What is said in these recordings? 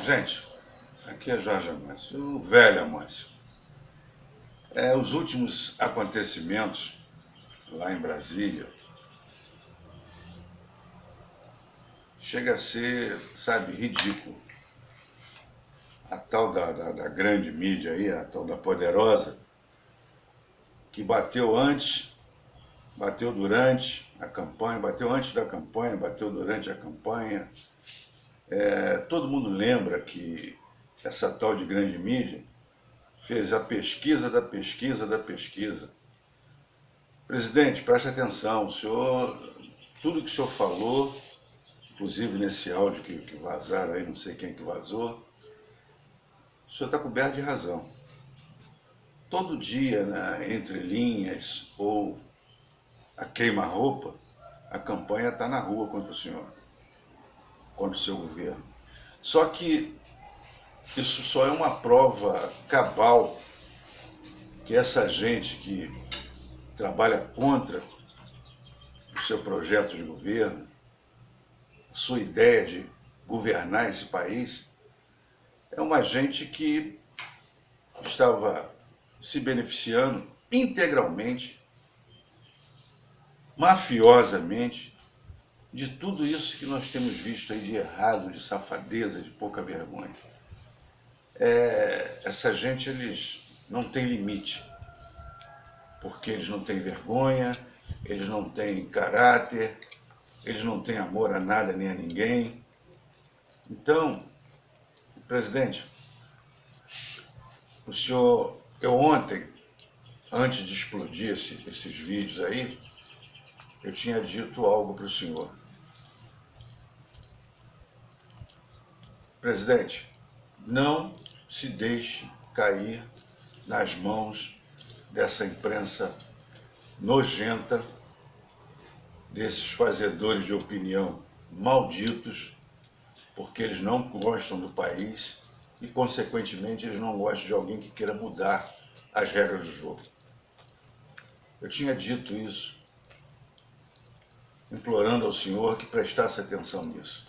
Gente, aqui é Jorge Amâncio, o velho Amâncio. Os últimos acontecimentos lá em Brasília chega a ser, sabe, ridículo. A tal da grande mídia aí, a tal da poderosa, que bateu antes, bateu durante a campanha, bateu antes da campanha, bateu durante a campanha. Todo mundo lembra que essa tal de grande mídia fez a pesquisa da pesquisa da pesquisa. Presidente, preste atenção, tudo que o senhor falou, inclusive nesse áudio que vazaram aí, não sei quem que vazou, o senhor está coberto de razão. Todo dia, né, entre linhas ou a queima-roupa, a campanha está na rua contra o senhor, contra o seu governo. Só que isso só é uma prova cabal que essa gente que trabalha contra o seu projeto de governo, a sua ideia de governar esse país, é uma gente que estava se beneficiando integralmente, mafiosamente, de tudo isso que nós temos visto aí de errado, de safadeza, de pouca vergonha. Essa gente, eles não têm limite, porque eles não têm vergonha, eles não têm caráter, eles não têm amor a nada nem a ninguém. Então, presidente, o senhor, eu ontem, antes de explodir esses vídeos aí, eu tinha dito algo para o senhor. Presidente, não se deixe cair nas mãos dessa imprensa nojenta, desses fazedores de opinião malditos, porque eles não gostam do país e, consequentemente, eles não gostam de alguém que queira mudar as regras do jogo. Eu tinha dito isso, implorando ao senhor que prestasse atenção nisso.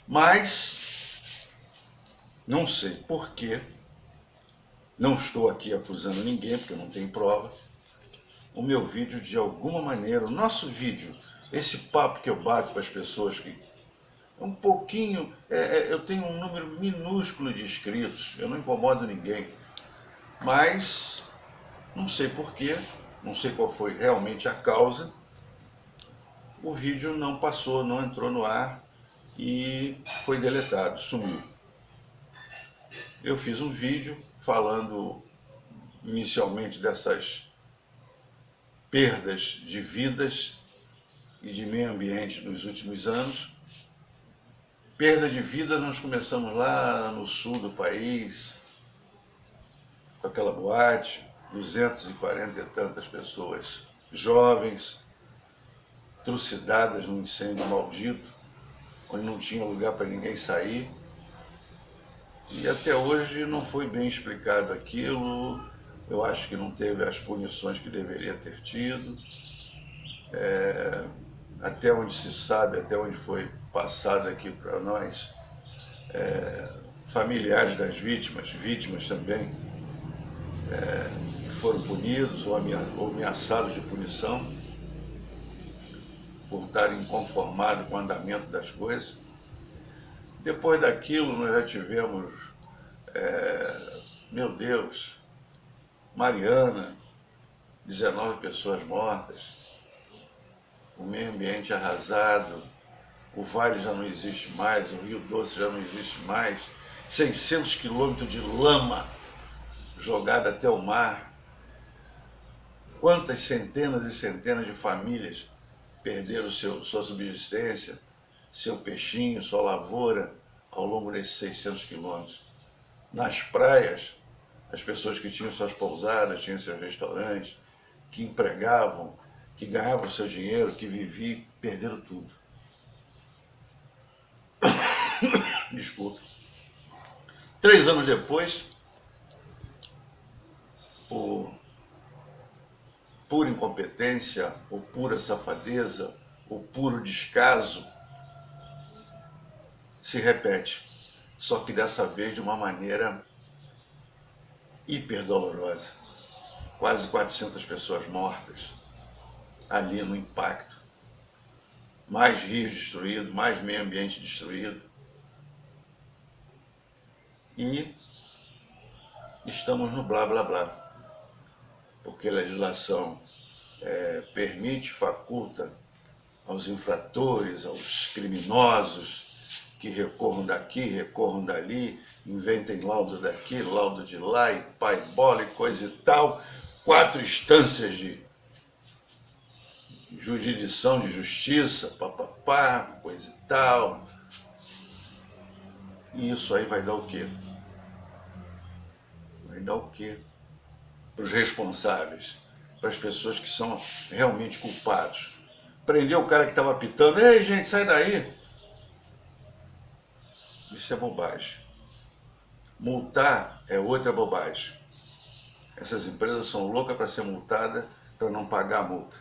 Mas, não sei por quê, não estou aqui acusando ninguém, porque eu não tenho prova, o meu vídeo, de alguma maneira, o nosso vídeo, esse papo que eu bato com as pessoas, que é um pouquinho, eu tenho um número minúsculo de inscritos, eu não incomodo ninguém, mas não sei porquê, não sei qual foi realmente a causa, o vídeo não passou, não entrou no ar e foi deletado, sumiu. Eu fiz um vídeo falando inicialmente dessas perdas de vidas e de meio ambiente nos últimos anos. Perda de vida, nós começamos lá no sul do país, com aquela boate, 240 e tantas pessoas jovens, trucidadas num incêndio maldito, onde não tinha lugar para ninguém sair. E até hoje não foi bem explicado aquilo, eu acho que não teve as punições que deveria ter tido. Até onde se sabe, até onde foi passado aqui para nós, familiares das vítimas também, que foram punidos ou ameaçados de punição por estarem inconformados com o andamento das coisas. Depois daquilo nós já tivemos, meu Deus, Mariana, 19 pessoas mortas, o meio ambiente arrasado, o vale já não existe mais, o Rio Doce já não existe mais, 600 quilômetros de lama jogada até o mar. Quantas centenas e centenas de famílias perderam sua subsistência, seu peixinho, sua lavoura, ao longo desses 600 quilômetros. Nas praias, as pessoas que tinham suas pousadas, tinham seus restaurantes, que empregavam, que ganhavam seu dinheiro, que viviam, perderam tudo. Desculpe. 3 anos depois, por pura incompetência, ou pura safadeza, ou puro descaso, se repete. só que dessa vez de uma maneira hiper dolorosa. Quase 400 pessoas mortas ali no impacto. Mais rios destruídos, mais meio ambiente destruído. E estamos no blá blá blá. Porque a legislação permite, faculta aos infratores, aos criminosos, que recorram daqui, recorram dali, inventem laudo daqui, laudo de lá, e pai bola e coisa e tal. 4 instâncias de jurisdição de justiça, papapá, coisa e tal. E isso aí vai dar o quê? Vai dar o quê? Para os responsáveis, para as pessoas que são realmente culpados. Prendeu o cara que estava pitando, ei gente, sai daí. Isso é bobagem. Multar é outra bobagem. Essas empresas são loucas para ser multadas para não pagar a multa.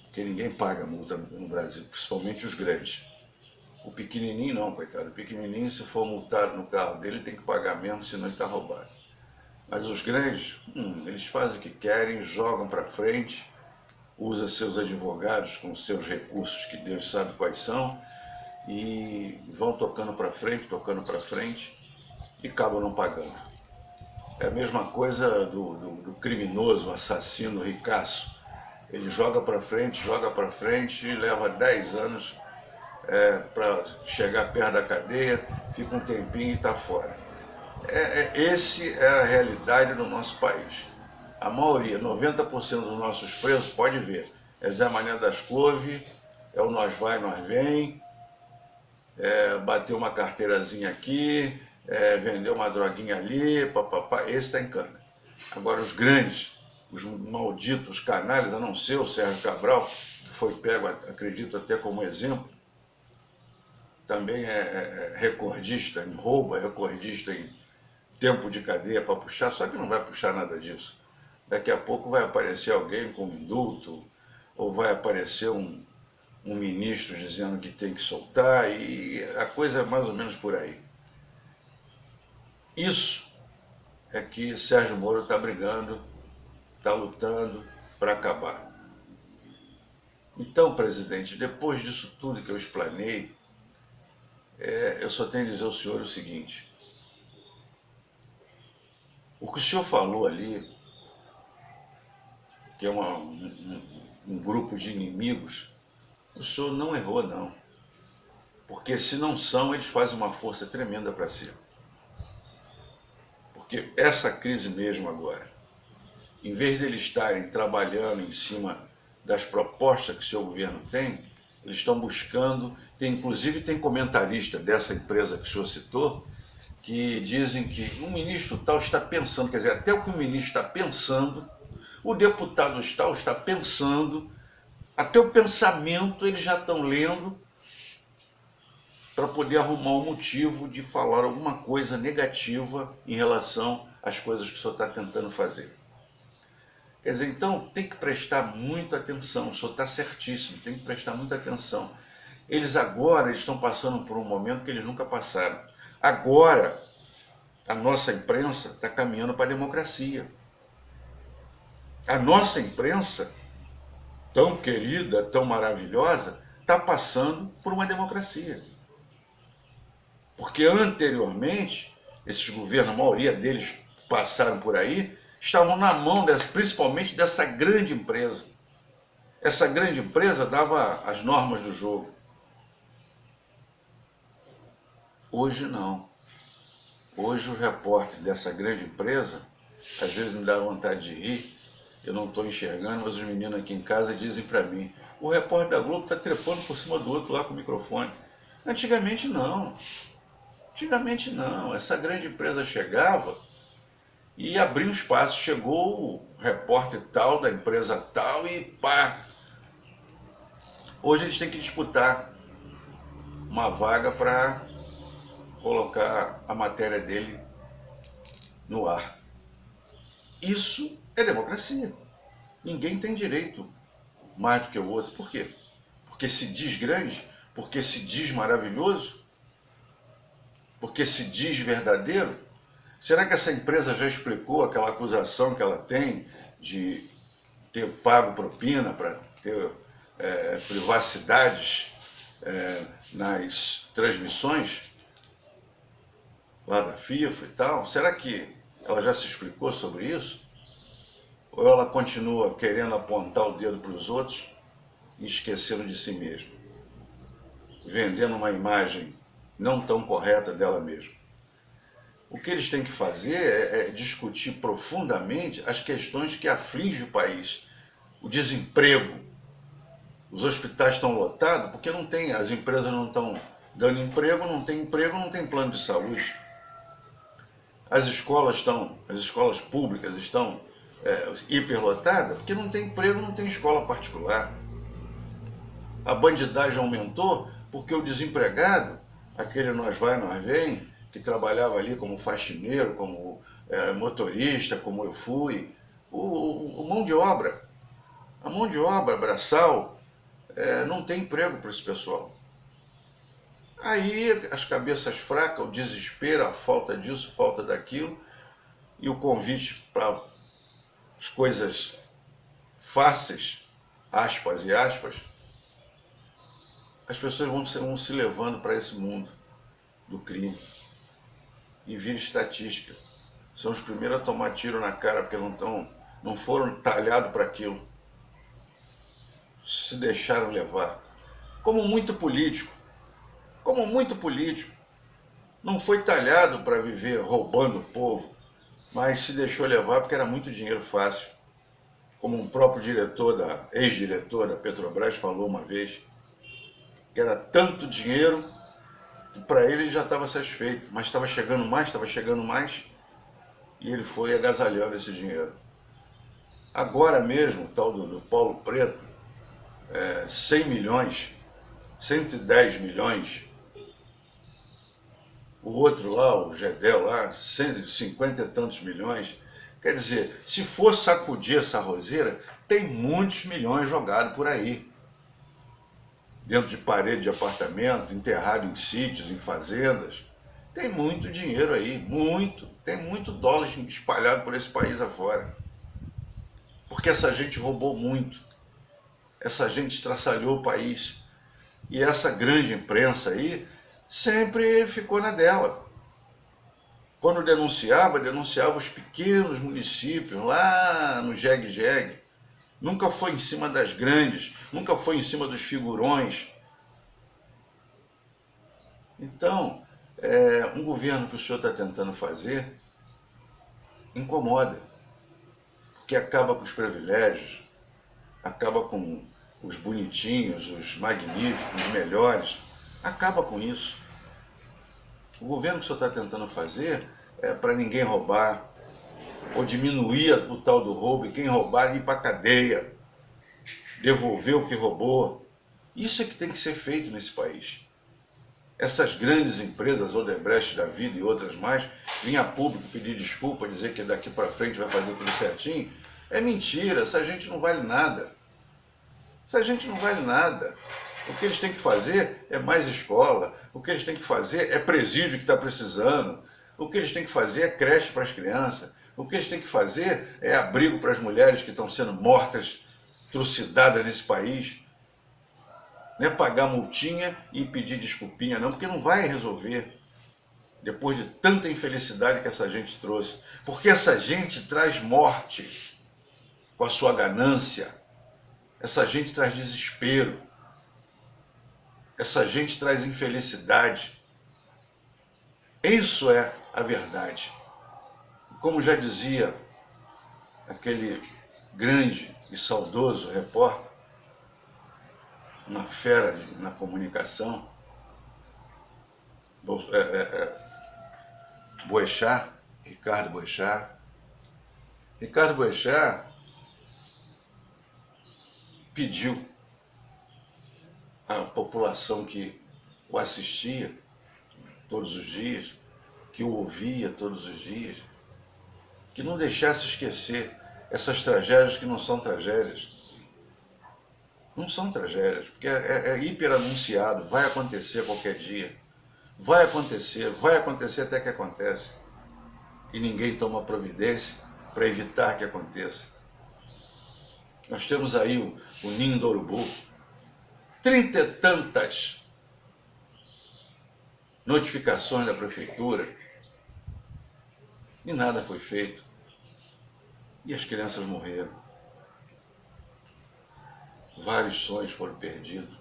Porque ninguém paga multa no Brasil, principalmente os grandes. O pequenininho não, coitado. O pequenininho, se for multado no carro dele, tem que pagar mesmo, senão ele está roubado. Mas os grandes, eles fazem o que querem, jogam para frente, usam seus advogados com seus recursos, que Deus sabe quais são, e vão tocando para frente, e acabam não pagando. É a mesma coisa do criminoso, assassino, ricaço. Ele joga para frente, e leva 10 anos para chegar perto da cadeia, fica um tempinho e está fora. Esse é a realidade do nosso país. A maioria, 90% dos nossos presos, pode ver, é Zé Mané das Couve, é o nós vai, nós vem, bateu uma carteirazinha aqui, vendeu uma droguinha ali, papapá, esse está em cana. Agora os grandes, os malditos, os canalhas, a não ser o Sérgio Cabral, que foi pego, acredito até como exemplo, também é recordista em roubo, é recordista em tempo de cadeia para puxar, só que não vai puxar nada disso. Daqui a pouco vai aparecer alguém com um indulto, ou vai aparecer um ministro dizendo que tem que soltar, e a coisa é mais ou menos por aí. Isso é que Sérgio Moro está brigando, está lutando para acabar. Então, presidente, depois disso tudo que eu explanei, eu só tenho a dizer ao senhor o seguinte: o que o senhor falou ali, que é um grupo de inimigos, o senhor não errou, não. Porque se não são, eles fazem uma força tremenda para si. Porque essa crise mesmo agora, em vez de eles estarem trabalhando em cima das propostas que o seu governo tem, eles estão buscando, inclusive tem comentarista dessa empresa que o senhor citou, que dizem que o ministro tal está pensando, quer dizer, até o que o ministro está pensando, o deputado tal está pensando, até o pensamento eles já estão lendo para poder arrumar um motivo de falar alguma coisa negativa em relação às coisas que o senhor está tentando fazer. Quer dizer, então tem que prestar muita atenção, o senhor está certíssimo, tem que prestar muita atenção. Eles estão passando por um momento que eles nunca passaram. Agora, a nossa imprensa está caminhando para a democracia. A nossa imprensa, tão querida, tão maravilhosa, está passando por uma democracia. Porque anteriormente, esses governos, a maioria deles passaram por aí, estavam na mão, principalmente dessa grande empresa. Essa grande empresa dava as normas do jogo. Hoje não. Hoje o repórter dessa grande empresa, às vezes me dá vontade de rir, eu não estou enxergando, mas os meninos aqui em casa dizem para mim: o repórter da Globo está trepando por cima do outro lá com o microfone. Antigamente não. Antigamente não. Essa grande empresa chegava e abria um espaço. Chegou o repórter tal, da empresa tal, e pá! Hoje eles têm que disputar uma vaga para colocar a matéria dele no ar. Isso é democracia. Ninguém tem direito mais do que o outro. Por quê? Porque se diz grande, porque se diz maravilhoso. porque se diz verdadeiro, será que essa empresa já explicou aquela acusação que ela tem de ter pago propina para ter privacidades nas transmissões lá da FIFA e tal? Será que ela já se explicou sobre isso? Ou ela continua querendo apontar o dedo para os outros e esquecendo de si mesma, vendendo uma imagem não tão correta dela mesma? O que eles têm que fazer é discutir profundamente as questões que afligem o país. O desemprego. Os hospitais estão lotados porque não tem, as empresas não estão dando emprego, não tem plano de saúde. As escolas públicas estão hiperlotadas porque não tem emprego, não tem escola particular. A bandidagem aumentou porque o desempregado, aquele nós vai, nós vem, que trabalhava ali como faxineiro, como motorista, como eu fui, a mão de obra braçal, não tem emprego para esse pessoal. Aí as cabeças fracas, o desespero, a falta disso, falta daquilo, e o convite para as coisas fáceis, aspas e aspas, as pessoas vão se levando para esse mundo do crime e vira estatística. São os primeiros a tomar tiro na cara porque não foram talhados para aquilo. Se deixaram levar. Como muito político. Não foi talhado para viver roubando o povo, mas se deixou levar porque era muito dinheiro fácil. Como um próprio ex-diretor da Petrobras falou uma vez, que era tanto dinheiro que para ele já estava satisfeito, mas estava chegando mais, e ele foi agasalhando esse dinheiro. Agora mesmo, o tal do Paulo Preto, 100 milhões, 110 milhões, o outro lá, o Gedel lá, 150 e tantos milhões. Quer dizer, se for sacudir essa roseira, tem muitos milhões jogados por aí. Dentro de parede de apartamento, enterrado em sítios, em fazendas. Tem muito dinheiro aí, tem muito dólar espalhado por esse país afora. Porque essa gente roubou muito. Essa gente estraçalhou o país. E essa grande imprensa aí sempre ficou na dela. Quando denunciava os pequenos municípios lá no jegue-jegue. Nunca foi em cima das grandes, nunca foi em cima dos figurões. Então, um governo que o senhor está tentando fazer incomoda, porque acaba com os privilégios, acaba com os bonitinhos, os magníficos, os melhores, acaba com isso. O governo que o senhor está tentando fazer é para ninguém roubar, ou diminuir o tal do roubo, e quem roubar ir para a cadeia, devolver o que roubou. Isso é que tem que ser feito nesse país. Essas grandes empresas, Odebrecht da vida e outras mais, vir a público pedir desculpa, dizer que daqui para frente vai fazer tudo certinho, é mentira, essa gente não vale nada. Essa gente não vale nada. O que eles têm que fazer é mais escola, o que eles têm que fazer é presídio que está precisando, o que eles têm que fazer é creche para as crianças, o que eles têm que fazer é abrigo para as mulheres que estão sendo mortas, trucidadas nesse país. Não é pagar multinha e pedir desculpinha, não, porque não vai resolver. Depois de tanta infelicidade que essa gente trouxe. Porque essa gente traz morte com a sua ganância. Essa gente traz desespero. Essa gente traz infelicidade. Isso é a verdade. Como já dizia aquele grande e saudoso repórter, uma fera na comunicação, Boechat, Ricardo Boechat. Ricardo Boechat pediu à população que o assistia todos os dias, que o ouvia todos os dias, que não deixasse esquecer essas tragédias que não são tragédias. Não são tragédias, porque é hiper anunciado, vai acontecer qualquer dia. vai acontecer até que acontece. E ninguém toma providência para evitar que aconteça. Nós temos aí o ninho do urubu, 30 e tantas notificações da prefeitura e nada foi feito. E as crianças morreram. Vários sonhos foram perdidos.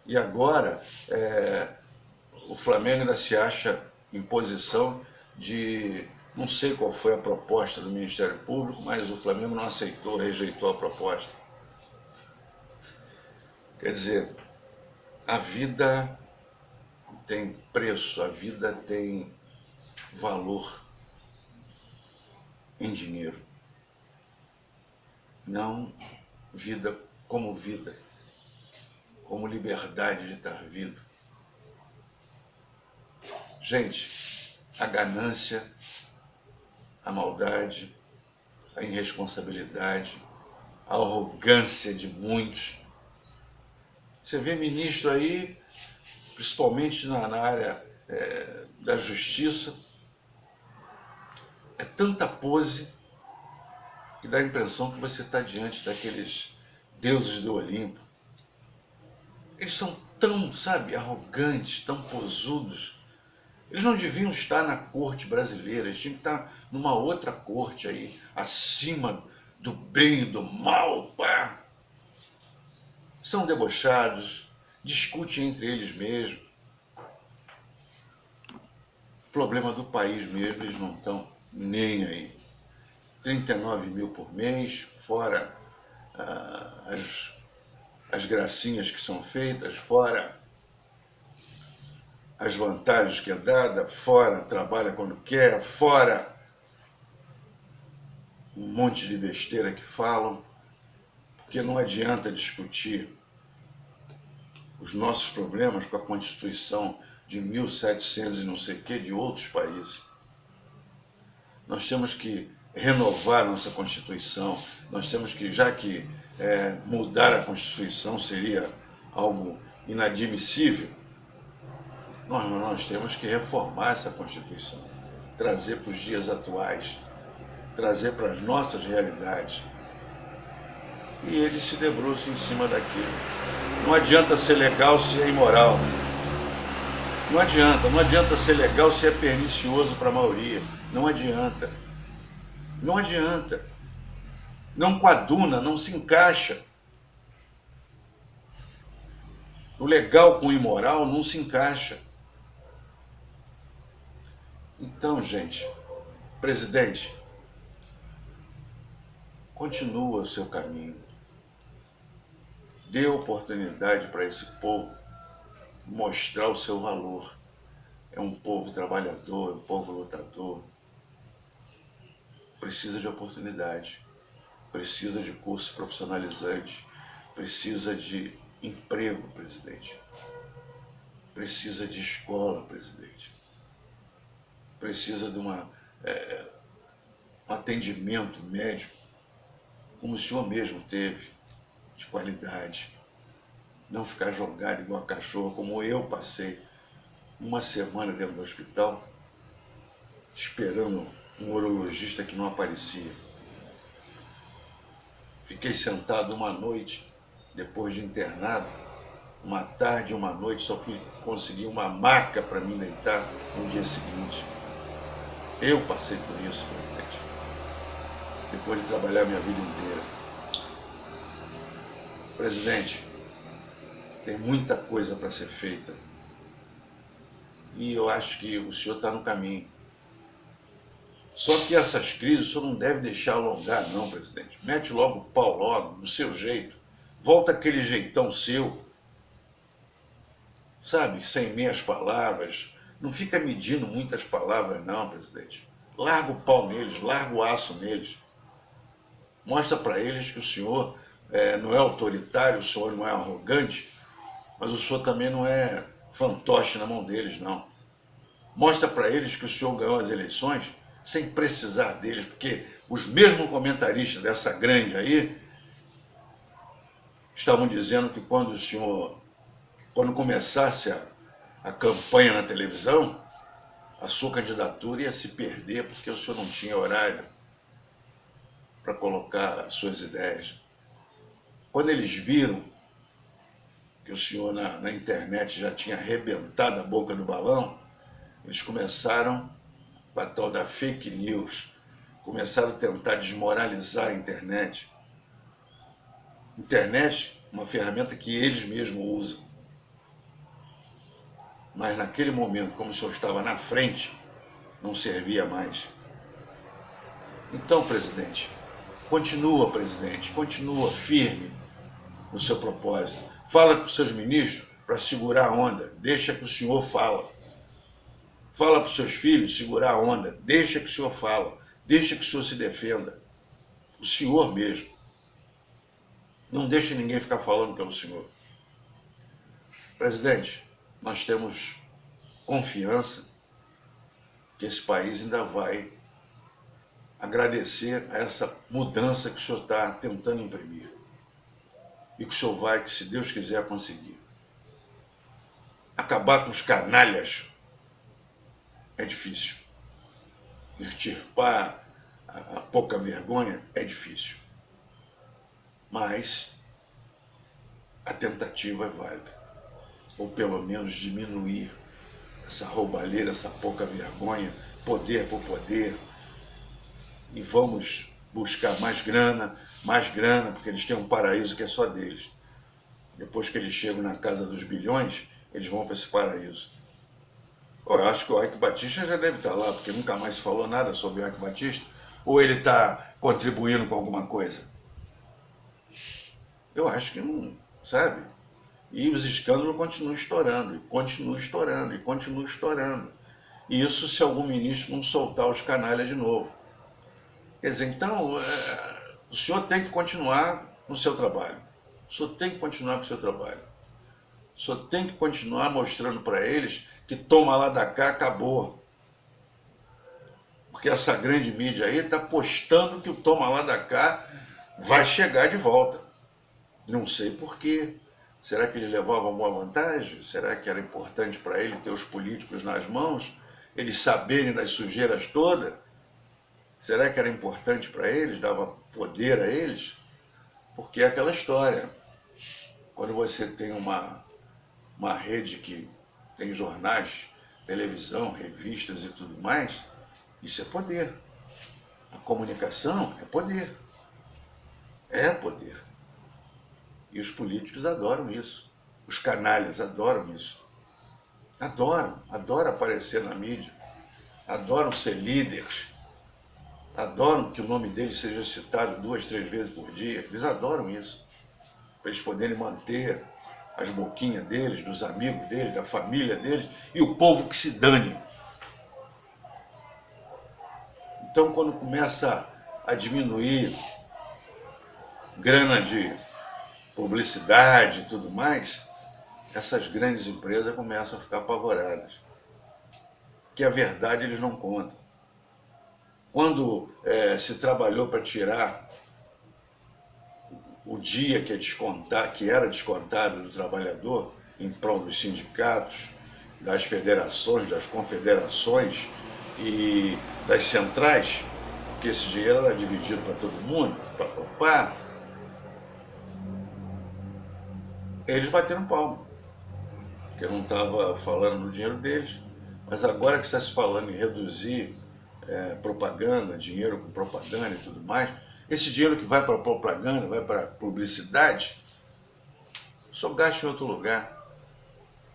E agora, o Flamengo ainda se acha em posição de... Não sei qual foi a proposta do Ministério Público, mas o Flamengo não aceitou, rejeitou a proposta. Quer dizer, a vida tem preço, a vida tem valor em dinheiro. Não vida, como liberdade de estar vivo. Gente, a ganância, a maldade, a irresponsabilidade, a arrogância de muitos. Você vê ministro aí, principalmente na área da justiça, é tanta pose que dá a impressão que você está diante daqueles deuses do Olimpo. Eles são tão, arrogantes, tão posudos. Eles não deviam estar na corte brasileira, eles tinham que estar numa outra corte aí, acima do bem e do mal. Pá. São debochados, discutem entre eles mesmos. Problema do país mesmo, eles não estão nem aí. 39 mil por mês, fora as gracinhas que são feitas, fora as vantagens que é dada, fora trabalha quando quer, fora um monte de besteira que falam, porque não adianta discutir os nossos problemas com a Constituição de 1700 e não sei o que de outros países. Nós temos que renovar nossa Constituição, nós temos que, já que mudar a Constituição seria algo inadmissível, nós temos que reformar essa Constituição, trazer para os dias atuais, trazer para as nossas realidades. E eles se debruçam em cima daquilo. Não adianta ser legal se é imoral. Não adianta ser legal se é pernicioso para a maioria. Não adianta. Não coaduna, não se encaixa. O legal com o imoral não se encaixa. Então, gente, presidente, continua o seu caminho. Dê oportunidade para esse povo mostrar o seu valor. É um povo trabalhador, um povo lutador. Precisa de oportunidade, precisa de curso profissionalizante, precisa de emprego, presidente. Precisa de escola, presidente. Precisa de um atendimento médico, como o senhor mesmo teve, de qualidade. Não ficar jogado igual a cachorro, como eu passei uma semana dentro do hospital, esperando um urologista que não aparecia. Fiquei sentado uma noite, depois de internado, uma tarde e uma noite, só fui conseguir uma maca para me deitar no dia seguinte. Eu passei por isso, presidente, depois de trabalhar minha vida inteira. Presidente, tem muita coisa para ser feita. E eu acho que o senhor está no caminho. Só que essas crises o senhor não deve deixar alongar, não, presidente. Mete logo o pau logo, do seu jeito. Volta aquele jeitão seu. Sem meias palavras. Não fica medindo muitas palavras, não, presidente. Larga o pau neles, larga o aço neles. Mostra para eles que o senhor não é autoritário, o senhor não é arrogante, mas o senhor também não é fantoche na mão deles, não. Mostra para eles que o senhor ganhou as eleições sem precisar deles, porque os mesmos comentaristas dessa grande aí estavam dizendo que quando começasse a campanha na televisão, a sua candidatura ia se perder porque o senhor não tinha horário para colocar as suas ideias. Quando eles viram que o senhor na internet já tinha arrebentado a boca do balão, eles começaram com a tal da fake news, começaram a tentar desmoralizar a internet. Internet, uma ferramenta que eles mesmos usam. Mas naquele momento, como o senhor estava na frente, não servia mais. Então, presidente, continua firme no seu propósito. Fala com os seus ministros para segurar a onda, deixa que o senhor fala. Fala para os seus filhos segurar a onda, deixa que o senhor fala, deixa que o senhor se defenda. O senhor mesmo. Não deixe ninguém ficar falando pelo senhor. Presidente, nós temos confiança que esse país ainda vai agradecer a essa mudança que o senhor está tentando imprimir. E que o senhor vai, que se Deus quiser, conseguir. Acabar com os canalhas é difícil. Extirpar a pouca vergonha é difícil. Mas a tentativa é válida. Ou pelo menos diminuir essa roubalheira, essa pouca vergonha, poder por poder. E vamos buscar mais grana, porque eles têm um paraíso que é só deles. Depois que eles chegam na casa dos bilhões, eles vão para esse paraíso. Eu acho que o Eike Batista já deve estar lá, porque nunca mais se falou nada sobre o Eike Batista. Ou ele está contribuindo com alguma coisa? Eu acho que não, sabe? E os escândalos continuam estourando, e continuam estourando, e continuam estourando. E isso se algum ministro não soltar os canalhas de novo. Quer dizer, então, o senhor tem que continuar no seu trabalho. O senhor tem que continuar com o seu trabalho. O senhor tem que continuar mostrando para eles que toma lá da cá acabou. Porque essa grande mídia aí está postando que o toma lá da cá vai chegar de volta. Não sei por quê. Será que ele levava alguma vantagem? Será que era importante para ele ter os políticos nas mãos? Eles saberem das sujeiras todas? Será que era importante para eles? Dava poder a eles? Porque é aquela história. Quando você tem uma rede que tem jornais, televisão, revistas e tudo mais, isso é poder. A comunicação é poder. É poder. E os políticos adoram isso. Os canalhas adoram isso. Adoram aparecer na mídia. Adoram ser líderes. Adoram que o nome deles seja citado 2, 3 vezes por dia. Eles adoram isso. Para eles poderem manter as boquinhas deles, dos amigos deles, da família deles, e o povo que se dane. Então, quando começa a diminuir grana de publicidade e tudo mais, essas grandes empresas começam a ficar apavoradas. Que a verdade eles não contam. Quando se trabalhou para tirar o dia que era descontado do trabalhador em prol dos sindicatos, das federações, das confederações e das centrais, porque esse dinheiro era dividido para todo mundo, eles bateram palma, porque eu não estava falando do dinheiro deles, mas agora que está se falando em reduzir propaganda, dinheiro com propaganda e tudo mais, esse dinheiro que vai para propaganda, vai para publicidade, só gasta em outro lugar.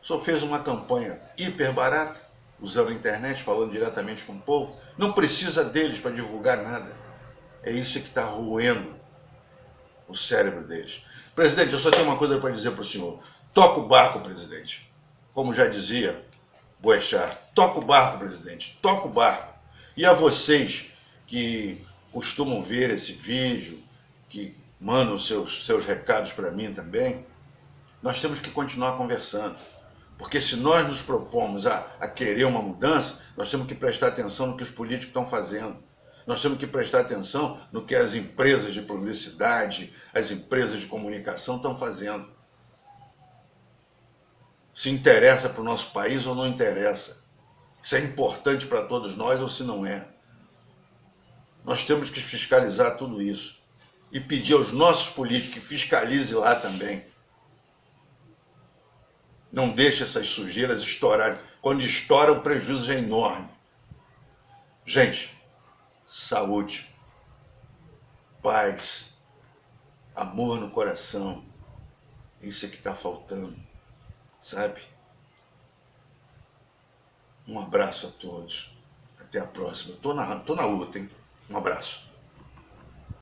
Só fez uma campanha hiper barata, usando a internet, falando diretamente com o povo. Não precisa deles para divulgar nada. É isso que está roendo o cérebro deles. Presidente, eu só tenho uma coisa para dizer para o senhor. Toca o barco, presidente. Como já dizia Boechat, toca o barco, presidente, toca o barco. E a vocês que costumam ver esse vídeo, que mandam seus recados para mim também, nós temos que continuar conversando. Porque se nós nos propomos a querer uma mudança, nós temos que prestar atenção no que os políticos estão fazendo. Nós temos que prestar atenção no que as empresas de publicidade, as empresas de comunicação estão fazendo. se interessa para o nosso país ou não interessa, se é importante para todos nós ou se não é. Nós temos que fiscalizar tudo isso e pedir aos nossos políticos que fiscalizem lá também. Não deixe essas sujeiras estourarem. Quando estoura, o prejuízo é enorme. Gente, saúde, paz, amor no coração. Isso é que está faltando, sabe? Um abraço a todos. Até a próxima. Tô na luta, hein? Um abraço.